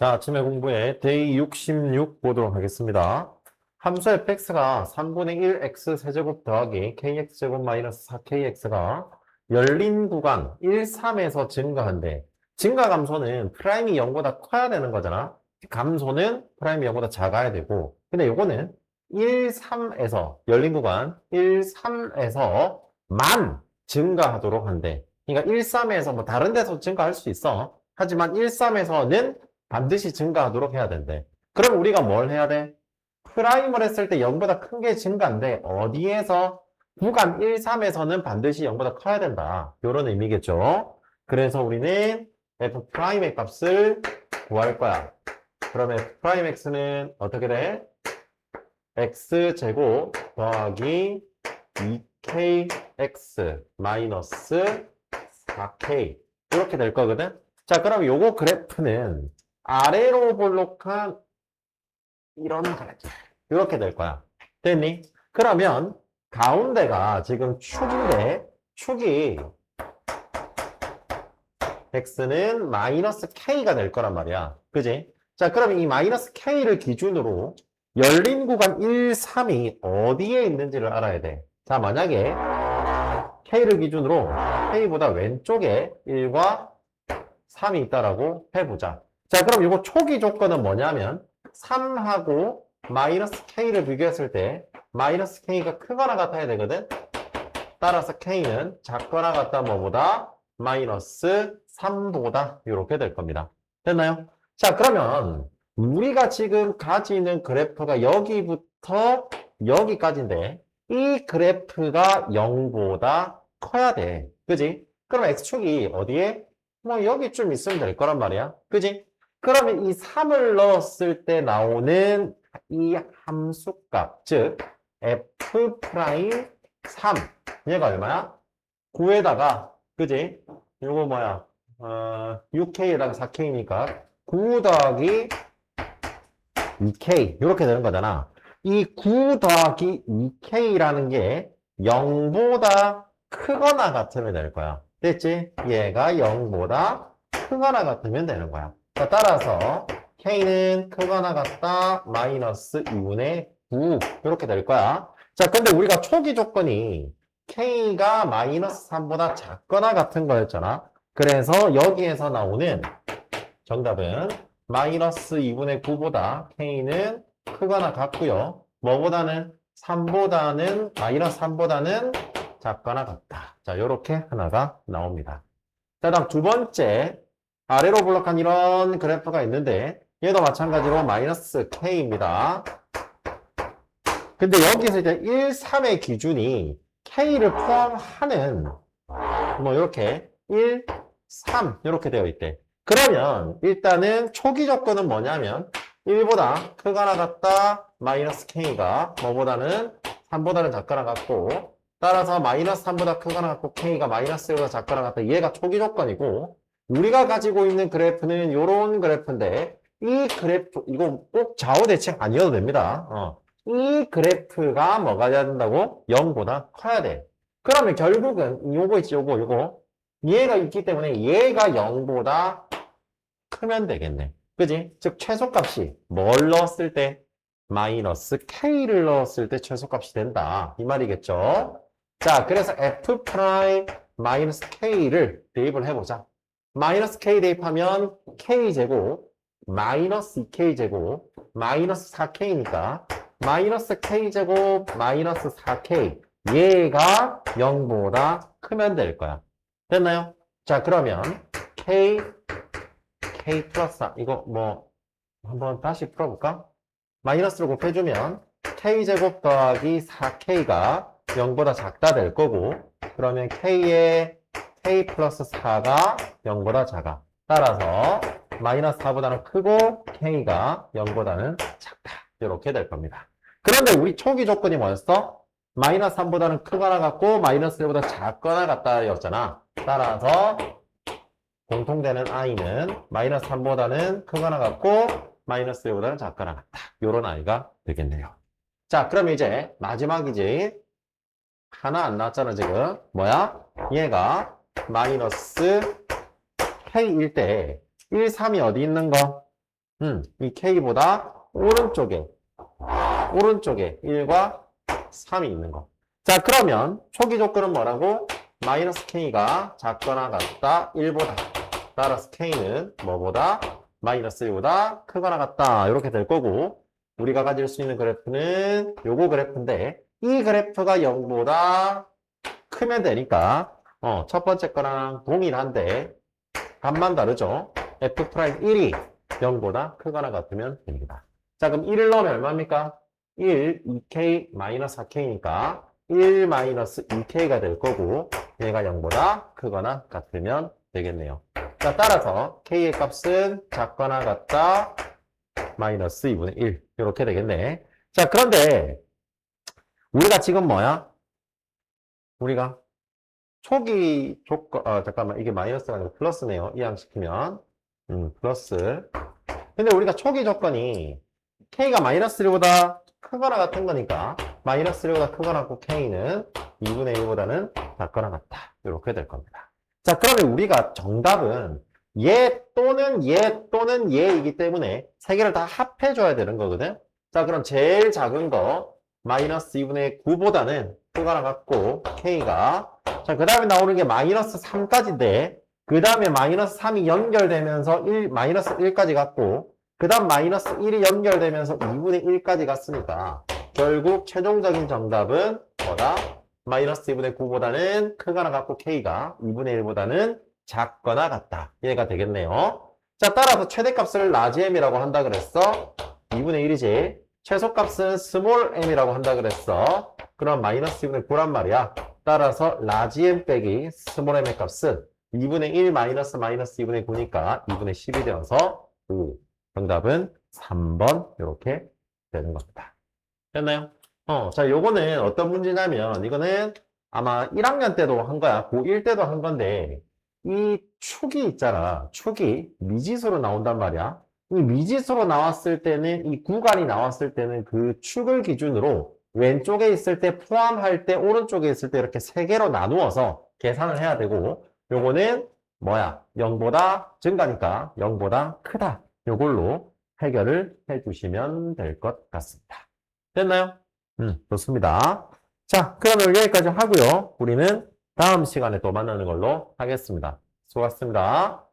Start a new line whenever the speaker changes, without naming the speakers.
자, 아침에 공부에 데이 66 보도록 하겠습니다. 함수 fx가 3분의 1 x 세제곱 더하기 kx제곱 마이너스 4kx가 열린 구간 1, 3에서 증가한대. 증가 감소는 프라임이 0보다 커야 되는 거잖아. 감소는 프라임이 0보다 작아야 되고. 근데 요거는 1, 3에서 열린 구간 1, 3에서만 증가하도록 한대. 그러니까 1, 3에서 뭐 다른 데서 증가할 수 있어. 하지만 1, 3에서는 반드시 증가하도록 해야 된대. 그럼 우리가 뭘 해야 돼? 프라임을 했을 때 0보다 큰 게 증가인데 어디에서? 구간 1, 3에서는 반드시 0보다 커야 된다. 이런 의미겠죠. 그래서 우리는 f 프라임의 값을 구할 거야. 그러면 f 프라임 x는 어떻게 돼? x제곱 더하기 2kx 마이너스 4k 이렇게 될 거거든. 자, 그럼 요거 그래프는 아래로 볼록한 이런 그래프 이렇게 될 거야. 됐니? 그러면 가운데가 지금 축인데 축이 x는 마이너스 k가 될 거란 말이야. 그지? 자, 그럼 이 마이너스 k를 기준으로 열린 구간 1, 3이 어디에 있는지를 알아야 돼. 자, 만약에 k를 기준으로 k보다 왼쪽에 1과 3이 있다라고 해보자. 자, 그럼 이거 초기 조건은 뭐냐면 3하고 마이너스 k를 비교했을 때 마이너스 k가 크거나 같아야 되거든. 따라서 k는 작거나 같다 뭐보다 마이너스 3보다 이렇게 될 겁니다. 됐나요? 자, 그러면 우리가 지금 가지는 그래프가 여기부터 여기까지인데 이 그래프가 0보다 커야 돼. 그지? 그럼 x축이 어디에? 뭐 여기쯤 있으면 될 거란 말이야. 그지? 그러면 이 3을 넣었을 때 나오는 이 함수값, 즉 f 프라임 3 얘가 얼마야? 9에다가 그지? 요거 뭐야? 6k에다가 4k니까 9 더하기 2k 이렇게 되는 거잖아. 이 9 더하기 2k라는 게 0보다 크거나 같으면 될 거야. 됐지? 얘가 0보다 크거나 같으면 되는 거야. 자, 따라서 k는 크거나 같다 마이너스 2분의 9 이렇게 될 거야. 자, 근데 우리가 초기 조건이 k가 마이너스 3보다 작거나 같은 거였잖아. 그래서 여기에서 나오는 정답은 마이너스 2분의 9보다 k는 크거나 같고요. 뭐보다는 3보다는 마이너스 3보다는 작거나 같다. 자, 요렇게 하나가 나옵니다. 자, 다음 두 번째 아래로 볼록한 이런 그래프가 있는데 얘도 마찬가지로 마이너스 k입니다. 근데 여기서 이제 1, 3의 기준이 k를 포함하는 뭐 이렇게 1, 3 이렇게 되어 있대. 그러면 일단은 초기 조건은 뭐냐면 1보다 크거나 같다 마이너스 k가 뭐보다는 3보다는 작거나 같고 따라서 마이너스 3보다 크거나 같고 k가 마이너스 1보다 작거나 같다. 얘가 초기 조건이고 우리가 가지고 있는 그래프는 이런 그래프인데 이 그래프 이거 꼭 좌우 대칭 아니어도 됩니다. 이 그래프가 뭐가 돼야 된다고? 0보다 커야 돼. 그러면 결국은 요거 있지 요거 얘가 있기 때문에 얘가 0보다 크면 되겠네. 그지? 즉 최소값이 뭘 넣었을 때? 마이너스 k를 넣었을 때 최소값이 된다. 이 말이겠죠? 자, 그래서 f 프라임 마이너스 k를 대입을 해보자. 마이너스 k 대입하면 k제곱 마이너스 2k제곱 마이너스 4k니까 마이너스 k제곱 마이너스 4k 얘가 0보다 크면 될 거야. 됐나요? 자, 그러면 k 플러스 4 이거 뭐 한번 다시 풀어볼까? 마이너스로 곱해주면 k제곱 더하기 4k가 0보다 작다 될 거고 그러면 k의 k 플러스 4가 0보다 작아. 따라서 마이너스 4보다는 크고 k가 0보다는 작다. 이렇게 될 겁니다. 그런데 우리 초기 조건이 뭐였어? 마이너스 3보다는 크거나 같고 마이너스 1보다 작거나 같다 였잖아. 따라서 공통되는 i는 마이너스 3보다는 크거나 같고 마이너스 1보다는 작거나 같다. 이런 i가 되겠네요. 자, 그럼 이제 마지막이지. 하나 안 나왔잖아 지금. 뭐야? 얘가 마이너스 k일 때 1, 3이 어디 있는 거? 이 K보다 오른쪽에 1과 3이 있는 거. 자, 그러면 초기 조건은 뭐라고? 마이너스 K가 작거나 같다 1보다. 따라서 K는 뭐보다? 마이너스 1보다 크거나 같다. 이렇게 될 거고, 우리가 가질 수 있는 그래프는 요거 그래프인데, 이 그래프가 0보다 크면 되니까 첫 번째 거랑 동일한데 값만 다르죠. F'1이 0보다 크거나 같으면 됩니다. 자, 그럼 1을 넣으면 얼마입니까? 1, 2K, 마이너스 4K니까 1 마이너스 2K가 될 거고, 얘가 0보다 크거나 같으면 되겠네요. 자, 따라서 K의 값은 작거나 같다 마이너스 2분의 1 이렇게 되겠네. 자, 그런데 우리가 지금 뭐야? 우리가 초기 조건, 잠깐만, 이게 마이너스가 아니고 플러스네요. 이항시키면 플러스. 근데 우리가 초기 조건이 K가 마이너스 1보다 크거나 같은 거니까 마이너스 1보다 크거나 같고 K는 2분의 1보다는 작거나 같다. 이렇게 될 겁니다. 자, 그러면 우리가 정답은 얘 또는 얘 또는 얘이기 때문에 세 개를 다 합해줘야 되는 거거든. 자, 그럼 제일 작은 거 마이너스 2분의 9보다는 크거나 같고 K가, 자, 그 다음에 나오는 게 마이너스 3까지인데 그 다음에 마이너스 3이 연결되면서 마이너스 1까지 갔고, 그 다음 마이너스 1이 연결되면서 2분의 1까지 갔으니까 결국 최종적인 정답은 뭐다? 마이너스 2분의 9보다는 크거나 같고 K가 2분의 1보다는 작거나 같다. 얘가 되겠네요. 자, 따라서 최대값을 라지 m이라고 한다 그랬어. 2분의 1이지. 최소값은 스몰 m이라고 한다 그랬어. 그럼 마이너스 2분의 9란 말이야. 따라서 라지 m 빼기 스몰 m의 값은 2분의 1 마이너스 2분의 9니까 2분의 10이 되어서 정답은 3번 이렇게 되는 겁니다. 됐나요? 자, 요거는 어떤 문제냐면 이거는 아마 1학년 때도 한 거야. 고1 때도 한 건데 이 축이 있잖아. 축이 미지수로 나온단 말이야. 이 미지수로 나왔을 때는 이 구간이 나왔을 때는 그 축을 기준으로 왼쪽에 있을 때 포함할 때 오른쪽에 있을 때 이렇게 세 개로 나누어서 계산을 해야 되고, 요거는 뭐야? 0보다 증가니까 0보다 크다. 요걸로 해결을 해주시면 될 것 같습니다. 됐나요? 좋습니다. 자, 그러면 여기까지 하고요. 우리는 다음 시간에 또 만나는 걸로 하겠습니다. 수고하셨습니다.